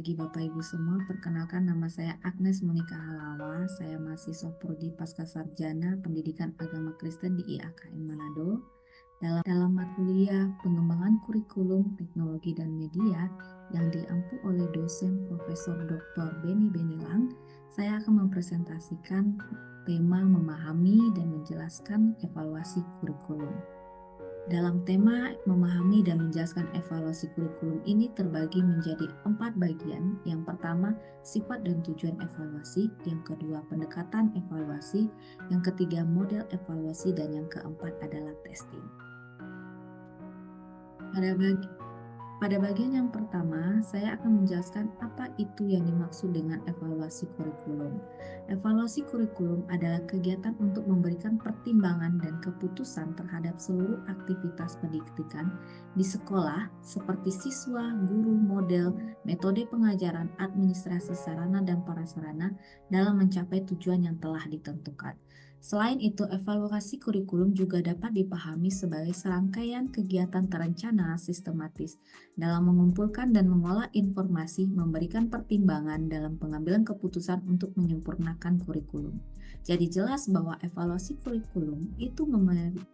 Bagi Bapak Ibu semua, perkenalkan nama saya Agnes Monika Halawa. Saya mahasiswa Prodi Pascasarjana Pendidikan Agama Kristen di IAKM Manado. Dalam mata kuliah Pengembangan Kurikulum Teknologi dan Media yang diampu oleh dosen Profesor Dr. Beni Benilang, saya akan mempresentasikan tema memahami dan menjelaskan evaluasi kurikulum. Dalam tema memahami dan menjelaskan evaluasi kurikulum ini terbagi menjadi 4 bagian. Yang pertama, sifat dan tujuan evaluasi. Yang kedua, pendekatan evaluasi. Yang ketiga, model evaluasi. Dan yang keempat adalah testing. Pada bagian yang pertama, saya akan menjelaskan apa itu yang dimaksud dengan evaluasi kurikulum. Evaluasi kurikulum adalah kegiatan untuk memberikan pertimbangan dan keputusan terhadap seluruh aktivitas pendidikan di sekolah seperti siswa, guru, model, metode pengajaran, administrasi sarana dan prasarana dalam mencapai tujuan yang telah ditentukan. Selain itu, evaluasi kurikulum juga dapat dipahami sebagai serangkaian kegiatan terencana sistematis dalam mengumpulkan dan mengolah informasi, memberikan pertimbangan dalam pengambilan keputusan untuk menyempurnakan kurikulum. Jadi jelas bahwa evaluasi kurikulum itu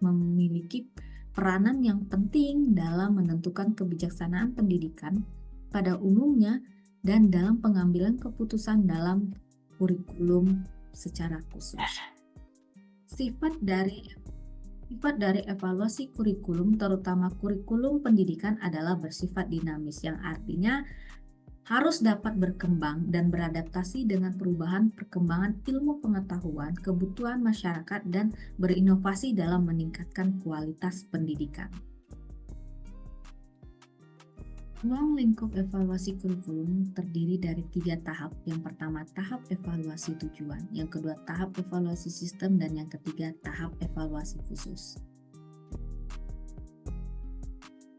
memiliki peranan yang penting dalam menentukan kebijaksanaan pendidikan pada umumnya dan dalam pengambilan keputusan dalam kurikulum secara khusus. Sifat dari evaluasi kurikulum, terutama kurikulum pendidikan, adalah bersifat dinamis, yang artinya harus dapat berkembang dan beradaptasi dengan perubahan perkembangan ilmu pengetahuan, kebutuhan masyarakat, dan berinovasi dalam meningkatkan kualitas pendidikan. Ruang lingkup evaluasi kurikulum terdiri dari 3 tahap. Yang pertama, tahap evaluasi tujuan. Yang kedua, tahap evaluasi sistem. Dan yang ketiga, tahap evaluasi khusus.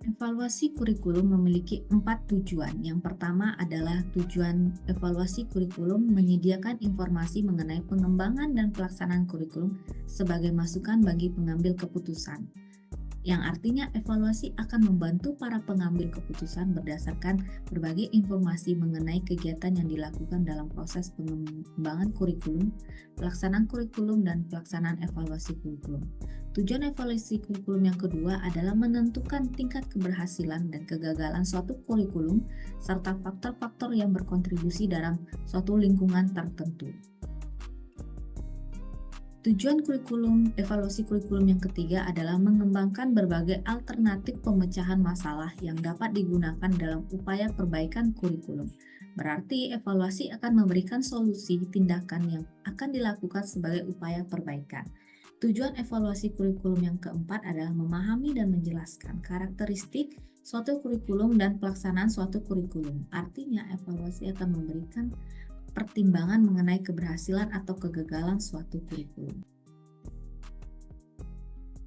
Evaluasi kurikulum memiliki 4 tujuan. Yang pertama adalah tujuan evaluasi kurikulum menyediakan informasi mengenai pengembangan dan pelaksanaan kurikulum sebagai masukan bagi pengambil keputusan, yang artinya evaluasi akan membantu para pengambil keputusan berdasarkan berbagai informasi mengenai kegiatan yang dilakukan dalam proses pengembangan kurikulum, pelaksanaan kurikulum, dan pelaksanaan evaluasi kurikulum. Tujuan evaluasi kurikulum yang kedua adalah menentukan tingkat keberhasilan dan kegagalan suatu kurikulum serta faktor-faktor yang berkontribusi dalam suatu lingkungan tertentu. Tujuan evaluasi kurikulum yang ketiga adalah mengembangkan berbagai alternatif pemecahan masalah yang dapat digunakan dalam upaya perbaikan kurikulum. Berarti evaluasi akan memberikan solusi tindakan yang akan dilakukan sebagai upaya perbaikan. Tujuan evaluasi kurikulum yang keempat adalah memahami dan menjelaskan karakteristik suatu kurikulum dan pelaksanaan suatu kurikulum. Artinya evaluasi akan memberikan pertimbangan mengenai keberhasilan atau kegagalan suatu kurikulum.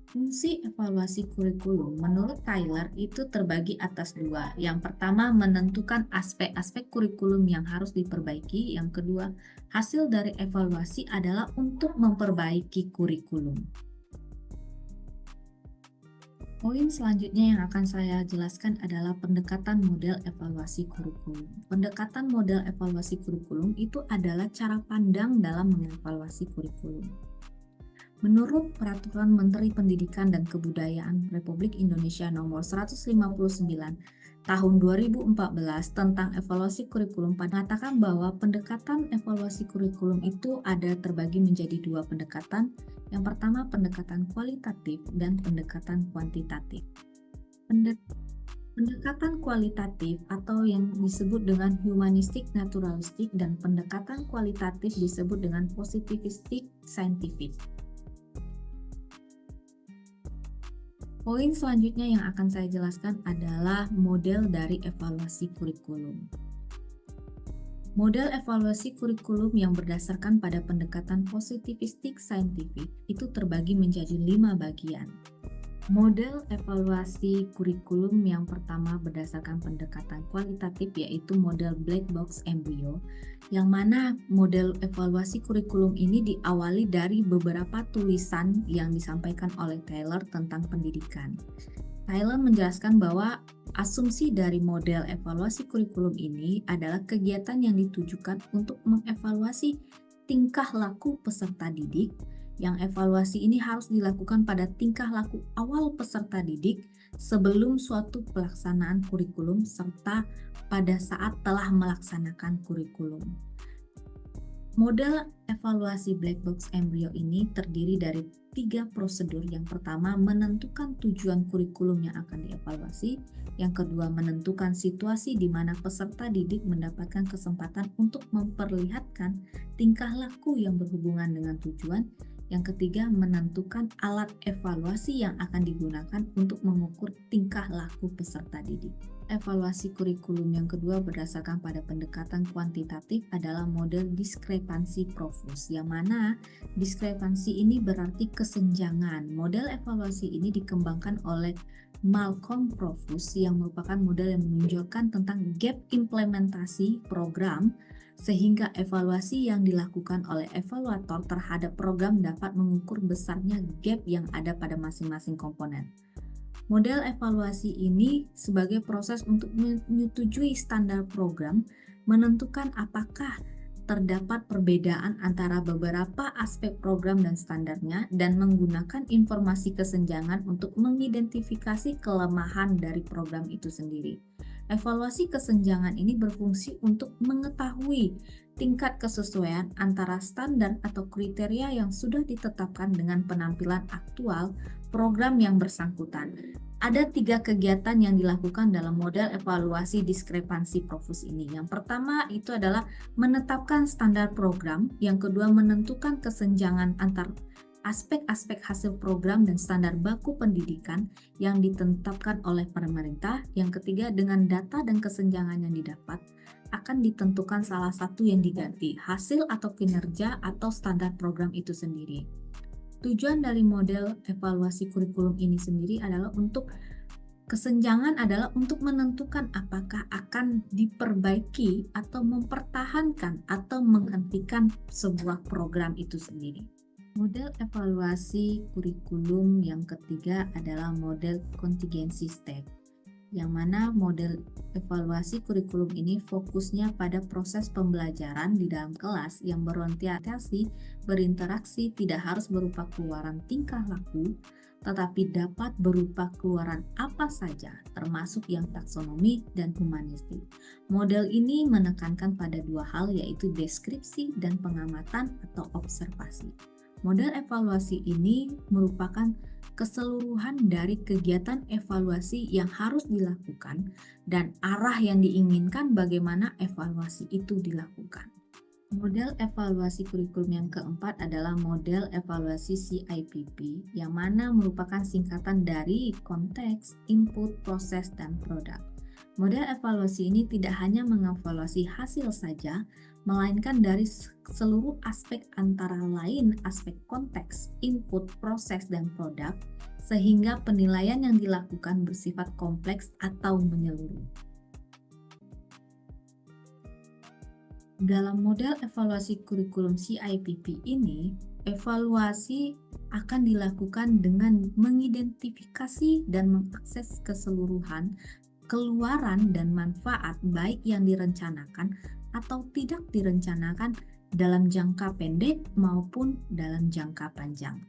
Fungsi evaluasi kurikulum menurut Tyler itu terbagi atas 2. Yang pertama, menentukan aspek-aspek kurikulum yang harus diperbaiki. Yang kedua, hasil dari evaluasi adalah untuk memperbaiki kurikulum. Poin selanjutnya yang akan saya jelaskan adalah pendekatan model evaluasi kurikulum. Pendekatan model evaluasi kurikulum itu adalah cara pandang dalam mengevaluasi kurikulum. Menurut Peraturan Menteri Pendidikan dan Kebudayaan Republik Indonesia Nomor 159 Tahun 2014 tentang evaluasi kurikulum mengatakan bahwa pendekatan evaluasi kurikulum itu ada terbagi menjadi 2 pendekatan. Yang pertama, pendekatan kualitatif dan pendekatan kuantitatif. Pendekatan kualitatif atau yang disebut dengan humanistik naturalistik dan pendekatan kualitatif disebut dengan positivistik saintifik. Poin selanjutnya yang akan saya jelaskan adalah model dari evaluasi kurikulum. Model evaluasi kurikulum yang berdasarkan pada pendekatan positivistik saintifik itu terbagi menjadi 5 bagian. Model evaluasi kurikulum yang pertama berdasarkan pendekatan kualitatif yaitu model black box embryo, yang mana model evaluasi kurikulum ini diawali dari beberapa tulisan yang disampaikan oleh Tyler tentang pendidikan. Thailand menjelaskan bahwa asumsi dari model evaluasi kurikulum ini adalah kegiatan yang ditujukan untuk mengevaluasi tingkah laku peserta didik, yang evaluasi ini harus dilakukan pada tingkah laku awal peserta didik sebelum suatu pelaksanaan kurikulum serta pada saat telah melaksanakan kurikulum. Model evaluasi black box embrio ini terdiri dari 3 prosedur. Yang pertama, menentukan tujuan kurikulum yang akan dievaluasi. Yang kedua, menentukan situasi di mana peserta didik mendapatkan kesempatan untuk memperlihatkan tingkah laku yang berhubungan dengan tujuan. Yang ketiga, menentukan alat evaluasi yang akan digunakan untuk mengukur tingkah laku peserta didik. Evaluasi kurikulum yang kedua berdasarkan pada pendekatan kuantitatif adalah model diskrepansi Profus, yang mana diskrepansi ini berarti kesenjangan. Model evaluasi ini dikembangkan oleh Malcolm Profus yang merupakan model yang menunjukkan tentang gap implementasi program, sehingga evaluasi yang dilakukan oleh evaluator terhadap program dapat mengukur besarnya gap yang ada pada masing-masing komponen. Model evaluasi ini sebagai proses untuk menyetujui standar program, menentukan apakah terdapat perbedaan antara beberapa aspek program dan standarnya, dan menggunakan informasi kesenjangan untuk mengidentifikasi kelemahan dari program itu sendiri. Evaluasi kesenjangan ini berfungsi untuk mengetahui tingkat kesesuaian antara standar atau kriteria yang sudah ditetapkan dengan penampilan aktual program yang bersangkutan. Ada 3 kegiatan yang dilakukan dalam model evaluasi diskrepansi Profus ini. Yang pertama itu adalah menetapkan standar program, yang kedua menentukan kesenjangan antar aspek-aspek hasil program dan standar baku pendidikan yang ditetapkan oleh pemerintah, yang ketiga dengan data dan kesenjangan yang didapat akan ditentukan salah satu yang diganti, hasil atau kinerja atau standar program itu sendiri. Tujuan dari model evaluasi kurikulum ini sendiri adalah untuk kesenjangan adalah untuk menentukan apakah akan diperbaiki atau mempertahankan atau menghentikan sebuah program itu sendiri. Model evaluasi kurikulum yang ketiga adalah model contingency step, yang mana model evaluasi kurikulum ini fokusnya pada proses pembelajaran di dalam kelas yang berorientasi berinteraksi, tidak harus berupa keluaran tingkah laku, tetapi dapat berupa keluaran apa saja, termasuk yang taksonomi dan humanistik. Model ini menekankan pada 2 hal, yaitu deskripsi dan pengamatan atau observasi. Model evaluasi ini merupakan keseluruhan dari kegiatan evaluasi yang harus dilakukan dan arah yang diinginkan bagaimana evaluasi itu dilakukan. Model evaluasi kurikulum yang keempat adalah model evaluasi CIPP, yang mana merupakan singkatan dari konteks, input, proses, dan produk. Model evaluasi ini tidak hanya mengevaluasi hasil saja, melainkan dari seluruh aspek antara lain aspek konteks, input, proses, dan produk, sehingga penilaian yang dilakukan bersifat kompleks atau menyeluruh. Dalam model evaluasi kurikulum CIPP ini, evaluasi akan dilakukan dengan mengidentifikasi dan mengakses keseluruhan keluaran dan manfaat baik yang direncanakan atau tidak direncanakan dalam jangka pendek maupun dalam jangka panjang.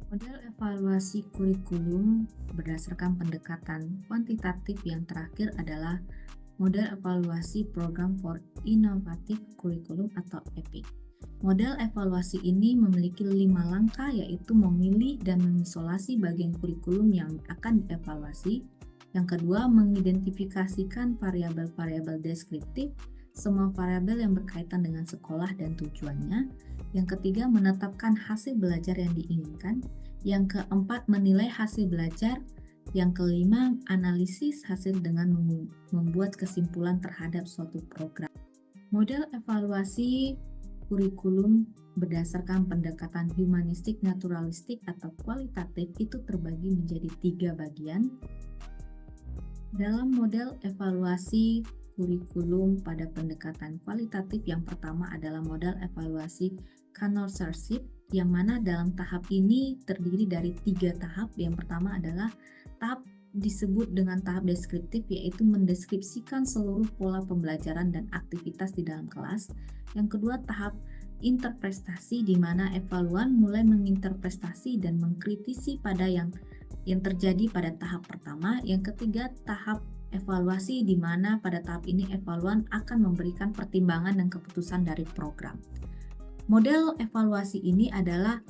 Model evaluasi kurikulum berdasarkan pendekatan kuantitatif yang terakhir adalah model evaluasi Program for Innovative Curriculum atau EPIC. Model evaluasi ini memiliki 5 langkah, yaitu memilih dan mengisolasi bagian kurikulum yang akan dievaluasi. Yang kedua, mengidentifikasikan variabel-variabel deskriptif, semua variabel yang berkaitan dengan sekolah dan tujuannya. Yang ketiga, menetapkan hasil belajar yang diinginkan. Yang keempat, menilai hasil belajar. Yang kelima, analisis hasil dengan membuat kesimpulan terhadap suatu program. Model evaluasi kurikulum berdasarkan pendekatan humanistik, naturalistik, atau kualitatif itu terbagi menjadi 3 bagian. Dalam model evaluasi kurikulum pada pendekatan kualitatif yang pertama adalah model evaluasi connoisseurship, yang mana dalam tahap ini terdiri dari 3 tahap. Yang pertama adalah tahap disebut dengan tahap deskriptif, yaitu mendeskripsikan seluruh pola pembelajaran dan aktivitas di dalam kelas. Yang kedua, tahap interpretasi, di mana evaluan mulai menginterpretasi dan mengkritisi pada yang terjadi pada tahap pertama. Yang ketiga, tahap evaluasi, di mana pada tahap ini evaluan akan memberikan pertimbangan dan keputusan dari program. Model evaluasi ini adalah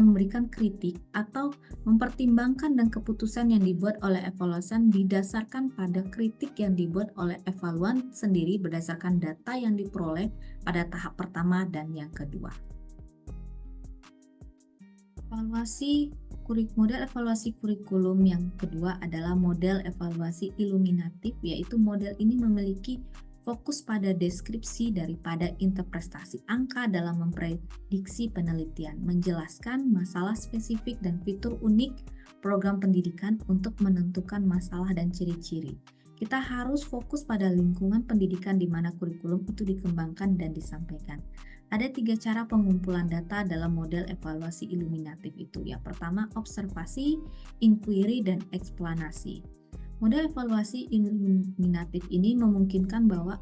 memberikan kritik atau mempertimbangkan dan keputusan yang dibuat oleh evaluasan didasarkan pada kritik yang dibuat oleh evaluan sendiri berdasarkan data yang diperoleh pada tahap pertama dan yang kedua. Model evaluasi kurikulum yang kedua adalah model evaluasi iluminatif, yaitu model ini memiliki fokus pada deskripsi daripada interpretasi angka dalam memprediksi penelitian, menjelaskan masalah spesifik dan fitur unik program pendidikan untuk menentukan masalah dan ciri-ciri. Kita harus fokus pada lingkungan pendidikan di mana kurikulum itu dikembangkan dan disampaikan. Ada 3 cara pengumpulan data dalam model evaluasi iluminatif itu. Yang pertama, observasi, inquiry, dan eksplanasi. Model evaluasi iluminatif ini memungkinkan bahwa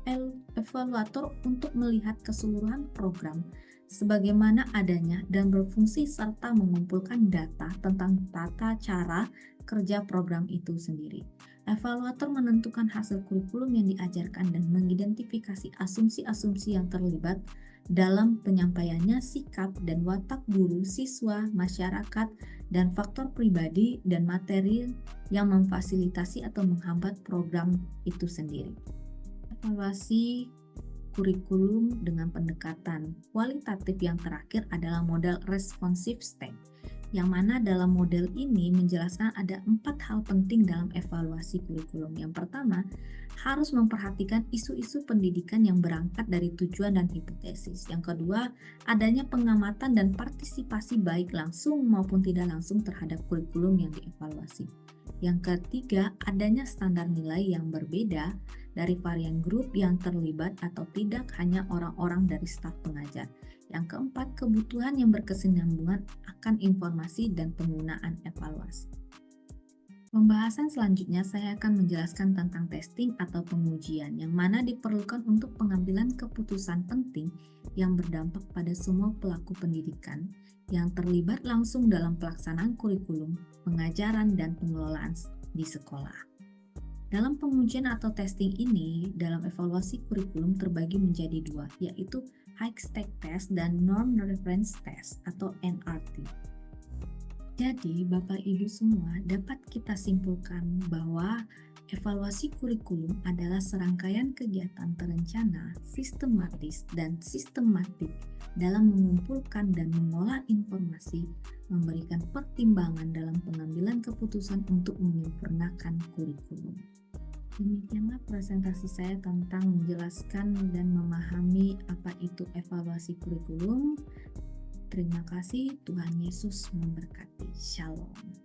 evaluator untuk melihat keseluruhan program sebagaimana adanya dan berfungsi serta mengumpulkan data tentang tata cara kerja program itu sendiri. Evaluator menentukan hasil kurikulum yang diajarkan dan mengidentifikasi asumsi-asumsi yang terlibat dalam penyampaiannya, sikap dan watak guru, siswa, masyarakat, dan faktor pribadi dan materi yang memfasilitasi atau menghambat program itu sendiri. Evaluasi kurikulum dengan pendekatan kualitatif yang terakhir adalah model responsive STEM, yang mana dalam model ini menjelaskan ada 4 hal penting dalam evaluasi kurikulum. Yang pertama, harus memperhatikan isu-isu pendidikan yang berangkat dari tujuan dan hipotesis. Yang kedua, adanya pengamatan dan partisipasi baik langsung maupun tidak langsung terhadap kurikulum yang dievaluasi. Yang ketiga, adanya standar nilai yang berbeda dari varian grup yang terlibat atau tidak hanya orang-orang dari staf pengajar. Yang keempat, kebutuhan yang berkesinambungan akan informasi dan penggunaan evaluasi. Pembahasan selanjutnya saya akan menjelaskan tentang testing atau pengujian, yang mana diperlukan untuk pengambilan keputusan penting yang berdampak pada semua pelaku pendidikan yang terlibat langsung dalam pelaksanaan kurikulum, pengajaran, dan pengelolaan di sekolah. Dalam pengujian atau testing ini, dalam evaluasi kurikulum terbagi menjadi 2, yaitu High Stake Test dan Norm Reference Test atau NRT. Jadi, Bapak Ibu semua, dapat kita simpulkan bahwa evaluasi kurikulum adalah serangkaian kegiatan terencana, sistematis, dan sistematik dalam mengumpulkan dan mengolah informasi, memberikan pertimbangan dalam pengambilan keputusan untuk menyempurnakan kurikulum. Demikianlah presentasi saya tentang menjelaskan dan memahami apa itu evaluasi kurikulum. Terima kasih, Tuhan Yesus memberkati. Shalom.